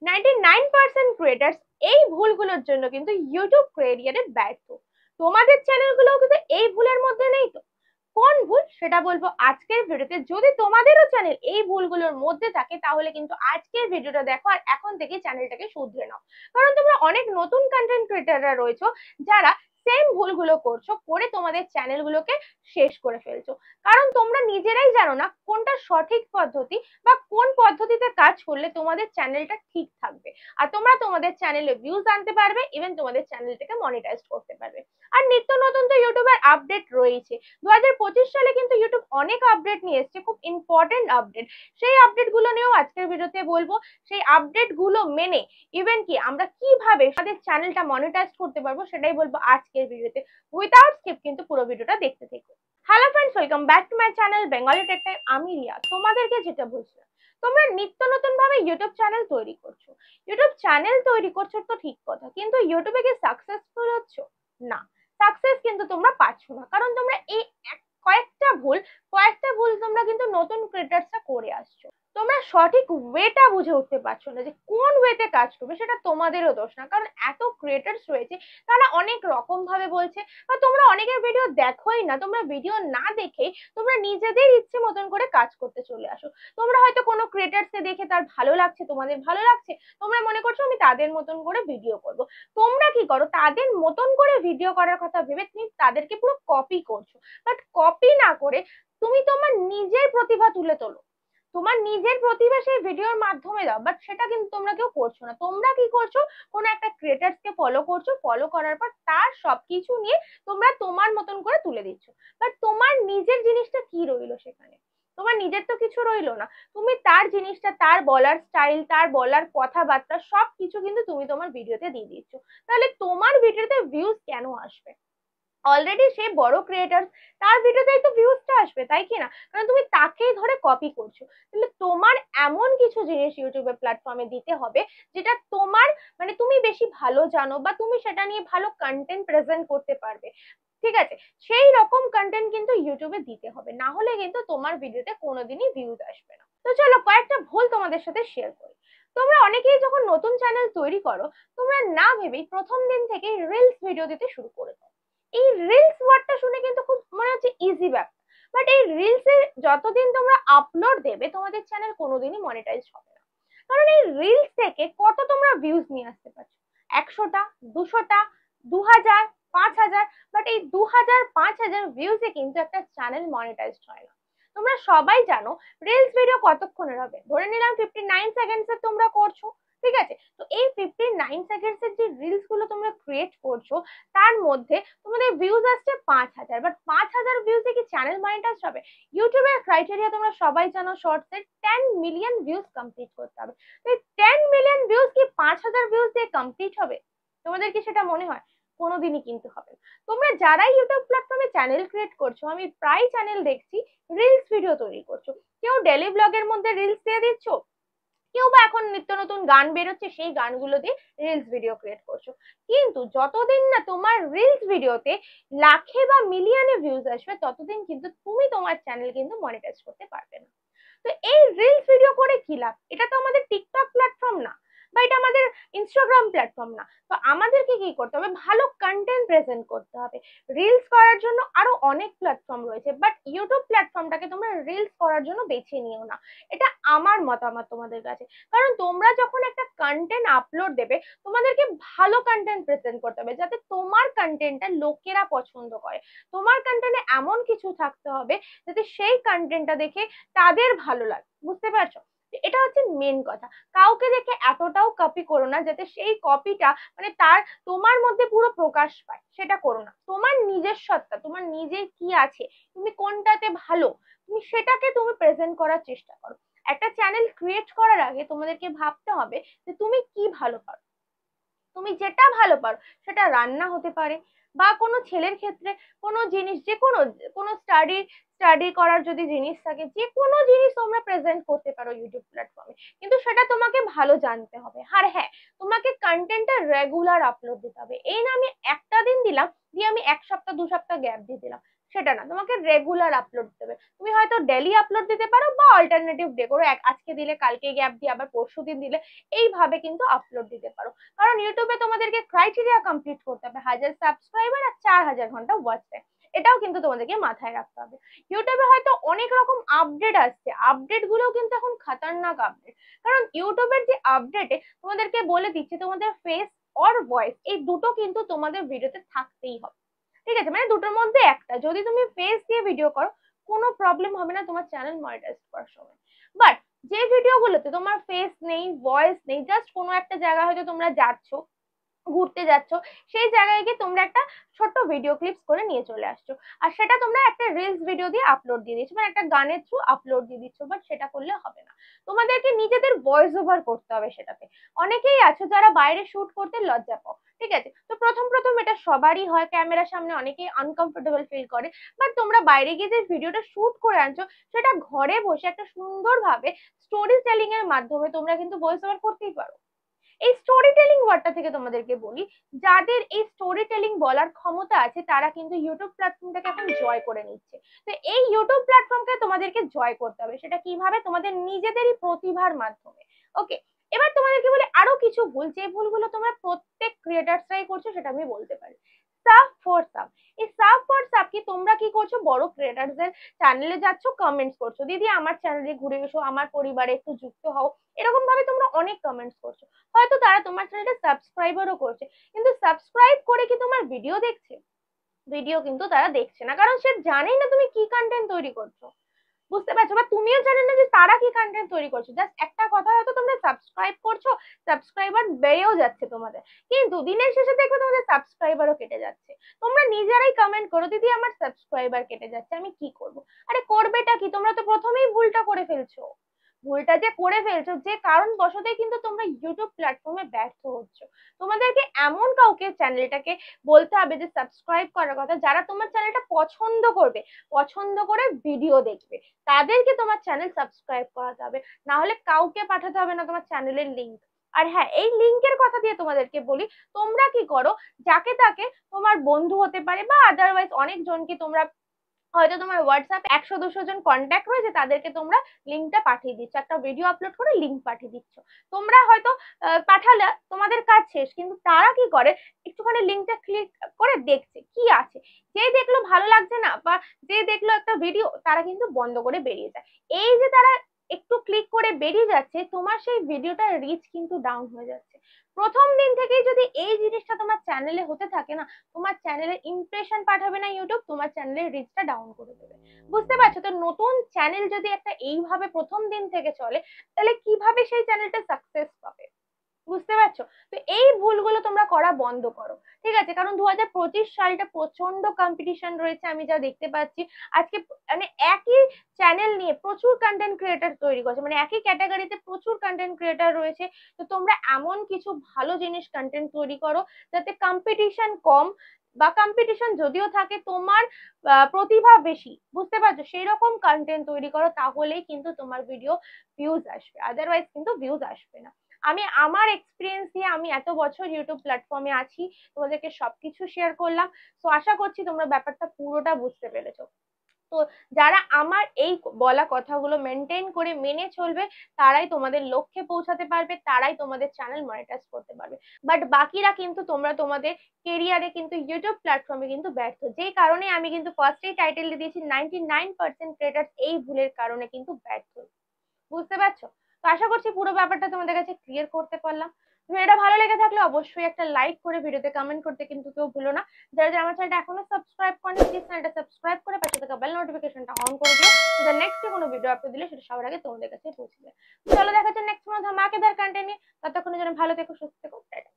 99% creators এই ভুলগুলোর জন্য কিন্তু ইউটিউব ক্যারিয়ারে ব্যর্থ। তোমাদের চ্যানেলগুলোও কিন্তু এই ভুলের মধ্যে নেই তো? কোন ভুল সেটা বলবো আজকের ভিডিওতে। যদি তোমাদেরও চ্যানেল এই ভুলগুলোর মধ্যে থাকে তাহলে কিন্তু আজকের ভিডিওটা দেখো আর এখন থেকে চ্যানেলটাকে শুধরে নাও। কারণ তোমরা অনেক নতুন কন্টেন্ট ক্রিয়েটাররা রয়েছো যারা সেম ভুলগুলো করছো, করে তোমাদের চ্যানেলগুলোকে শেষ করে ফেলছো। কারণ তোমরা নিজেরাই জানো না কোনটা সঠিক পদ্ধতি বা কোন পদ্ধতিতে কাজ করলে তোমাদের চ্যানেলটা ঠিক থাকবে আর তোমরা তোমাদের চ্যানেলে ভিউজ আনতে পারবে, ইভেন তোমাদের চ্যানেলটাকে মনিটাইজ করতে পারবে। আর নিত্য নতুন তো ইউটিউবের আপডেট রয়েছে। 2025 সালে কিন্তু ইউটিউব অনেক আপডেট নিয়ে এসেছে, খুব ইম্পর্টেন্ট আপডেট। সেই আপডেট গুলো নিয়েও আজকের ভিডিওতে বলবো। সেই আপডেট গুলো মেনে ইভেন কি আমরা কিভাবে আমাদের চ্যানেলটা মনিটাইজ করতে পারবো সেটাই বলবো আজকের ভিডিওতে। উইদাউট স্কিপ কিন্তু পুরো ভিডিওটা দেখতে থেকো। Hello friends, welcome back to my channel Bengali tech time. আমি রিয়া। তোমাদেরকে যেটা বলছিলাম, তোমরা নিত্য নতুন ভাবে ইউটিউব চ্যানেল তৈরি করছো। ইউটিউব চ্যানেল তৈরি করছো তো ঠিক কথা, কিন্তু ইউটিউবে কি সাকসেসফুল হচ্ছ? না, সাকসেস কিন্তু তোমরা পাচ্ছ না। কারণ তোমরা এই কয়েকটা ভুল তোমরা কিন্তু নতুন ক্রিয়েটার্সরা করে আসছো। তোমরা সঠিক ওয়েটা বুঝে উঠতে পারছো না যে কোন ওয়েতে কাজ করবে। সেটা তোমাদেরও দোষ না, কারণ এত ক্রিয়েটার্স রয়েছে, তারা অনেক রকম ভাবে বলছে। বা তোমরা অনেকের ভিডিও দেখোই না, তোমরা ভিডিও না দেখে তোমরা নিজেদের ইচ্ছে মতন করে কাজ করতে চলে আসো। তোমরা হয়তো কোনো ক্রিয়েটার্সকে দেখে তার ভালো লাগছে, তোমাদের ভালো লাগছে, তোমরা মনে করছো আমি তাদের মতন করে ভিডিও করব। তোমরা কি করো, তাদের মতন করে ভিডিও করার কথা ভেবে তুমি তাদেরকে পুরো কপি করছো। বাট কপি না করে তুমি তোমার নিজের প্রতিভা তুলে তোলো, তোমার নিজের প্রতিভা সেই ভিডিওর মাধ্যমে দাও। বাট সেটা কিন্তু তোমরা কেউ করছো না। তোমরা কি করছো, কোনো একটা ক্রিয়েটার্স কে ফলো করছো, ফলো করার পর তার সবকিছু নিয়ে তোমরা তোমার মতন করে তুলে দিচ্ছ। বাট তোমার নিজের জিনিসটা কি রইলো সেখানে? তোমার নিজের তো কিছু রইলো না। তুমি তার জিনিসটা, তার বলার স্টাইল, তার বলার কথাবার্তা সবকিছু কিন্তু তুমি তোমার ভিডিওতে দিয়ে দিচ্ছ। তাহলে তোমার ভিডিওতে ভিউজ কেন আসবে? অলরেডি সে বড় ক্রিয়েটার, তার ভিডিওতেই তো ভিউজটা আসবে, তাই কি না? কারণ তুমি তাকেই ধরে কপি করছো। তাহলে তোমার এমন কিছু জিনিস ইউটিউবের প্ল্যাটফর্মে দিতে হবে যেটা তোমার মানে তুমি বেশি ভালো জানো বা তুমি সেটা নিয়ে ভালো কন্টেন্ট প্রেজেন্ট করতে পারবে। ঠিক আছে, সেই রকম কন্টেন্ট কিন্তু ইউটিউবে দিতে হবে, না হলে কিন্তু তোমার ভিডিওতে কোনোদিনই ভিউজ আসবে না। তো চলো কয়েকটা ভুল তোমাদের সাথে শেয়ার করি। তোমরা অনেকেই যখন নতুন চ্যানেল তৈরি করো, তোমরা না ভেবেই প্রথম দিন থেকেই রিলস ভিডিও দিতে শুরু করে দাও। এই রিলস ওয়ার্ডটা শুনে কিন্তু খুব মনে হচ্ছে ইজি ব্যাপার, বাট এই রিলস এ যতদিন তোমরা আপলোড দেবে তোমাদের চ্যানেল কোনোদিনই মনিটাইজ হবে না। কারণ এই রিলস থেকে কত তোমরা ভিউজ নিয়ে আসতে পারছো? 100টা, 200টা, 2000, 5000। বাট এই 2000, 5000 ভিউজে কিন্তু একটা চ্যানেল মনিটাইজড হয় না। তোমরা সবাই জানো রিলস ভিডিও কতক্ষণের হবে। ধরে নিলাম 59 সেকেন্ডস এর তোমরা করছো, ঠিক আছে? তো এই 59 সেকেন্ডস এর যে রিলস গুলো তোমরা ক্রিয়েট করছো, তার মধ্যে তোমাদের ভিউজ আসছে 5000। বাট 5000 ভিউজে কি চ্যানেল মনিটাইজ হবে? ইউটিউবের ক্রাইটেরিয়া তোমরা সবাই জানো, শর্টসের 10 মিলিয়ন ভিউজ কমপ্লিট করতে হবে। তো এই 10 মিলিয়ন ভিউজ কি 5000 ভিউজ দিয়ে কমপ্লিট হবে? তোমাদের কি সেটা মনে হয়? কোনোদিনই কিন্তু হবে না। তোমরা যারাই ইউটিউব প্ল্যাটফর্মে চ্যানেল ক্রিয়েট করছো, আমি প্রায় চ্যানেল দেখছি রিলস ভিডিও তৈরি করছো। কেউ ডেলি ব্লগের মধ্যে রিলস দিয়ে দিচ্ছ, কেউ বা এখন নিত্য নতুন গান বেরোচ্ছে সেই গানগুলো দিয়ে রিলস ভিডিও ক্রিয়েট করছো। কিন্তু যতদিন না তোমার রিলস ভিডিওতে লাখে বা মিলিয়নে ভিউজ আসবে, ততদিন কিন্তু তুমি তোমার চ্যানেল কিন্তু মনিটাইজ করতে পারবে না। তো এই রিলস ভিডিও করে কি লাভ? এটা তো আমাদের টিকটক প্ল্যাটফর্ম না, বা এটা আমাদের ইনস্টাগ্রাম প্ল্যাটফর্ম না। তো আমাদেরকে কি করতে হবে? ভালো কন্টেন্ট প্রেজেন্ট করতে হবে। রিলস করার জন্য আরো অনেক প্ল্যাটফর্ম রয়েছে, বাট ইউটিউব প্ল্যাটফর্মটাকে তোমরা রিলস করার জন্য বেছে নিও না। এটা আমার মতামত তোমাদের কাছে। কারণ তোমরা যখন একটা কন্টেন্ট আপলোড দেবে, তোমাদেরকে ভালো কন্টেন্ট প্রেজেন্ট করতে হবে যাতে তোমার কন্টেন্টটা লোকেরা পছন্দ করে। তোমার কন্টেন্টে এমন কিছু থাকতে হবে যাতে সেই কন্টেন্টটা দেখে তাদের ভালো লাগে। বুঝতে পারছো? এটা হচ্ছে মেন কথা। কাউকে দেখে এতটাও কপি করো না যাতে সেই কপিটা মানে তার তোমার মধ্যে পুরো প্রকাশ পায়, সেটা করো না। তোমার নিজের সত্তা, তোমার নিজের কি আছে, তুমি কোনটাতে ভালো, তুমি সেটাকে তুমি প্রেজেন্ট করার চেষ্টা করো। একটা চ্যানেল ক্রিয়েট করার আগে তোমাদেরকে ভাবতে হবে যে তুমি কি ভালো পারো। তুমি যেটা ভালো পারো, সেটা রান্না হতে পারে, বা কোনো ছেলের ক্ষেত্রে কোনো জিনিস, যে কোনো কোনো স্টাডি স্টাডি করার যদি জিনিস থাকে, যে কোনো জিনিস তোমরা প্রেজেন্ট করতে পারো ইউটিউব প্ল্যাটফর্মে। কিন্তু সেটা তোমাকে ভালো জানতে হবে। আর হ্যাঁ, তোমাকে কন্টেন্টটা রেগুলার আপলোড দিতে হবে। এই না আমি একটা দিন দিলাম, দিয়ে আমি 1 সপ্তাহ 2 সপ্তাহ গ্যাপ দিয়ে দিলাম, সেটা না, তোমাকে রেগুলার আপলোড দিতে হবে। তুমি হয়তো ডেলি আপলোড দিতে পারো বা অল্টারনেটিভ ডে করো, আজকে দিলে কালকে গ্যাপ দিয়ে আবার পরশু দিন দিলে, এইভাবে কিন্তু আপলোড দিতে পারো। কারণ ইউটিউবে তোমাদেরকে ক্রাইটেরিয়া কমপ্লিট করতে হবে, 1000 সাবস্ক্রাইবার আর 4000 ঘন্টা ওয়াচ টাইম, এটাও কিন্তু তোমাদেরকে মাথায় রাখতে হবে। ইউটিউবে হয়তো অনেক রকম আপডেট আসছে, আপডেট গুলোও কিন্তু এখন খাতারনাক আপডেট। কারণ ইউটিউবের যে আপডেটে তোমাদেরকে বলে দিচ্ছে তোমাদের ফেস অর ভয়েস এই দুটো কিন্তু তোমাদের ভিডিওতে থাকতেই হবে। ঠিক আছে, মানে দুটোর মধ্যে একটা। যদি তুমি ফেস দিয়ে ভিডিও করো কোনো প্রবলেম হবে না তোমার চ্যানেল মনিটাইজ করার সময়। বাট যে ভিডিওগুলোতে তোমার ফেস নেই, ভয়েস নেই, জাস্ট কোনো একটা জায়গা হয়তো তোমরা যাচ্ছ, ঘুরতে যাচ্ছ, সেই জায়গায় গিয়ে তোমরা একটা ছোট্ট ভিডিও ক্লিপস করে নিয়ে চলে আসছো, আর সেটা তোমরা একটা রিলস ভিডিও দিয়ে আপলোড দিয়ে দিচ্ছ, মানে একটা গানের থ্রু আপলোড দিয়ে দিচ্ছ, বাট সেটা করলে হবে না। তোমাদেরকে নিজেদের ভয়েস ওভার করতে হবে সেটাতে। অনেকেই আছে যারা বাইরে শুট করতে লজ্জা পাও, ঠিক আছে, তো প্রথম প্রথম এটা সবারই হয়, ক্যামেরার সামনে অনেকেই আনকমফোর্টেবল ফিল করে। বাট তোমরা বাইরে গিয়ে যে ভিডিওটা শুট করে আনছো সেটা ঘরে বসে একটা সুন্দরভাবে স্টোরি টেলিং এর মাধ্যমে তোমরা কিন্তু ভয়েস ওভার করতেই পারো। এই স্টোরি টেলিং ওয়ার্ডটা থেকে তোমাদেরকে বলি, যাদের এই স্টোরি টেলিং বলার ক্ষমতা আছে তারা কিন্তু ইউটিউব প্ল্যাটফর্মটাকে এখন জয় করে নিচ্ছে। তো এই ইউটিউব প্ল্যাটফর্মকে তোমাদেরকে জয় করতে হবে, সেটা কিভাবে? তোমাদের নিজেদেরই প্রতিভার মাধ্যমে। ওকে, এবার তোমাদেরকে বলি আরো কিছু ভুল, যে ভুলগুলো তোমরা প্রত্যেক ক্রিয়েটার্সরাই করছো, সেটা আমি বলতে পারি। সাব ফর সাব, এই সাব ফর সাব কি তোমরা কি করছো? বড় ক্রিয়েটারদের চ্যানেলে যাচ্ছ, কমেন্টস করছো, দিদি আমার চ্যানেলে ঘুরে এসো, আমার পরিবারে একটু যুক্ত হও, এরকম ভাবে তোমরা অনেক কমেন্টস করছো। হয়তো তারা তোমার চ্যানেলটা সাবস্ক্রাইবারও করছে, কিন্তু সাবস্ক্রাইব করে কি তোমার ভিডিও দেখছে? ভিডিও কিন্তু তারা দেখছে না, কারণ সে জানেই না তুমি কি কন্টেন্ট তৈরি করছো। বুঝতে পারছো? বা তুমিও জানো না যে তারা কি কন্টেন্ট তৈরি করছো। জাস্ট একটা কথা, হয়তো তোমরা সাবস্ক্রাইব করছো, সাবস্ক্রাইবার বেড়েও যাচ্ছে তোমাদের, কিন্তু দিনের শেষে দেখবে তোমাদের সাবস্ক্রাইবারও কেটে যাচ্ছে। তোমরা নিজেরাই কমেন্ট করো, দিদি আমার সাবস্ক্রাইবার কেটে যাচ্ছে, আমি কি করব? আরে করবেটা কি? তোমরা তো প্রথমেই ভুলটা করে ফেলছো। ভুলটা যে করে ফেলছো, যে কারণ বশতই কিন্তু তোমরা ইউটিউব প্ল্যাটফর্মে ব্যর্থ হচ্ছ। তোমাদেরকে এমন কাউকে চ্যানেলটাকে বলতে হবে যে সাবস্ক্রাইব করার কথা, যারা তোমার চ্যানেলটা পছন্দ করবে, পছন্দ করে ভিডিও দেখবে, তাদেরকে তোমার চ্যানেল সাবস্ক্রাইব করাতে হবে। না হলে কাউকে পাঠাতে হবে না তোমার চ্যানেলের লিঙ্ক। আর হ্যাঁ, এই লিঙ্কের কথা দিয়ে তোমাদেরকে বলি, তোমরা কি করো, যাকে তাকে, তোমার বন্ধু হতে পারে বা আদারওয়াইজ অনেকজনকে তোমরা, হয়তো তোমার হোয়াটসঅ্যাপ 100-200 জন কন্ট্যাক্ট রয়েছে, তাদেরকে তোমরা লিঙ্কটা পাঠিয়ে দিচ্ছ, একটা ভিডিও আপলোড করে লিঙ্ক পাঠিয়ে দিচ্ছ। তোমরা হয়তো পাঠালে তোমাদের কাজ শেষ, কিন্তু তারা কি করে, একটুখানি লিঙ্কটা ক্লিক করে দেখছে কি আছে, যে দেখলো ভালো লাগছে না, বা যে দেখলো একটা ভিডিও, তারা কিন্তু বন্ধ করে বেরিয়ে যায়। এই যে তারা একটু ক্লিক করে বেরিয়ে যাচ্ছে, তোমার সেই ভিডিওটার রিচ কিন্তু ডাউন হয়ে যাচ্ছে। প্রথম দিন থেকেই যদি এই জিনিসটা তোমার চ্যানেলে হতে থাকে না, তোমার চ্যানেলের ইমপ্রেশন পাঠাবে না ইউটিউব, তোমার চ্যানেলের রিচটা ডাউন করে দেবে। বুঝতে পারছো? তো নতুন চ্যানেল যদি একটা এইভাবে প্রথম দিন থেকে চলে, তাহলে কিভাবে সেই চ্যানেলটা সাকসেস পাবে? বুঝতে পারছো? তো এই ভুলগুলো তোমরা করা বন্ধ করো, ঠিক আছে? কারণ 2025 সালটা প্রচন্ড কম্পিটিশন রয়েছে, আমি যা দেখতে পাচ্ছি। আজকে মানে একই চ্যানেল নিয়ে প্রচুর কন্টেন্ট ক্রিয়েটার তৈরি করছে, মানে একই ক্যাটাগরিতে প্রচুর কন্টেন্ট ক্রিয়েটার রয়েছে। তো তোমরা এমন কিছু ভালো জিনিস কন্টেন্ট তৈরি করো যাতে কম্পিটিশন কম, বা কম্পিটিশন যদিও থাকে তোমার প্রতিভা বেশি, বুঝতে পারছো, সেই রকম কন্টেন্ট তৈরি করো, তাহলেই কিন্তু তোমার ভিডিও ভিউজ আসবে, আদারওয়াইজ কিন্তু ভিউজ আসবে না। আমি আমার এক্সপিরিয়েন্স দিয়ে, আমি এত বছর ইউটিউব প্ল্যাটফর্মে আছি, তোমাদেরকে সবকিছু শেয়ার করলাম। তো আশা করছি তোমরা ব্যাপারটা পুরোটা বুঝতে পেরেছো। তো যারা আমার এই বলা কথাগুলো মেনটেন করে মেনে চলবে, তারাই তোমাদের লক্ষ্যে পৌঁছাতে পারবে, তারাই তোমাদের চ্যানেল মনিটাইজ করতে পারবে। বাট বাকিরা কিন্তু, তোমরা তোমাদের কেরিয়ারে কিন্তু ইউটিউব প্ল্যাটফর্মে কিন্তু ব্যর্থ, যেই কারণে আমি কিন্তু ফার্স্টেই টাইটেল দিয়েছি 99% ক্রিয়েটার এই ভুলের কারণে কিন্তু ব্যর্থ। বুঝতে পারছো? তো আশা করছি পুরো ব্যাপারটা তোমাদের কাছে ক্লিয়ার করতে পারলাম। ভিডিওটা ভালো লেগে থাকলে অবশ্যই একটা লাইক করে ভিডিওতে কমেন্ট করতে কিন্তু কেউ ভুলো না। যারা যারা আমার চ্যানেলটা এখনো সাবস্ক্রাইব করেনি, প্লিজ চ্যানেলটা সাবস্ক্রাইব করে পাশে থাকা বেল নোটিফিকেশনটা অন করে দিও, যাতে নেক্সট কোনো ভিডিও আপলোড দিলে সেটা সবার আগে তোমাদের কাছে পৌঁছে যায়। চলো দেখা যাচ্ছে নেক্সট কোনো ধামাকেদার কন্টেন্ট নিয়ে। ততক্ষণের জন্য ভালো থেকো, সুস্থ থেকো, টাটা।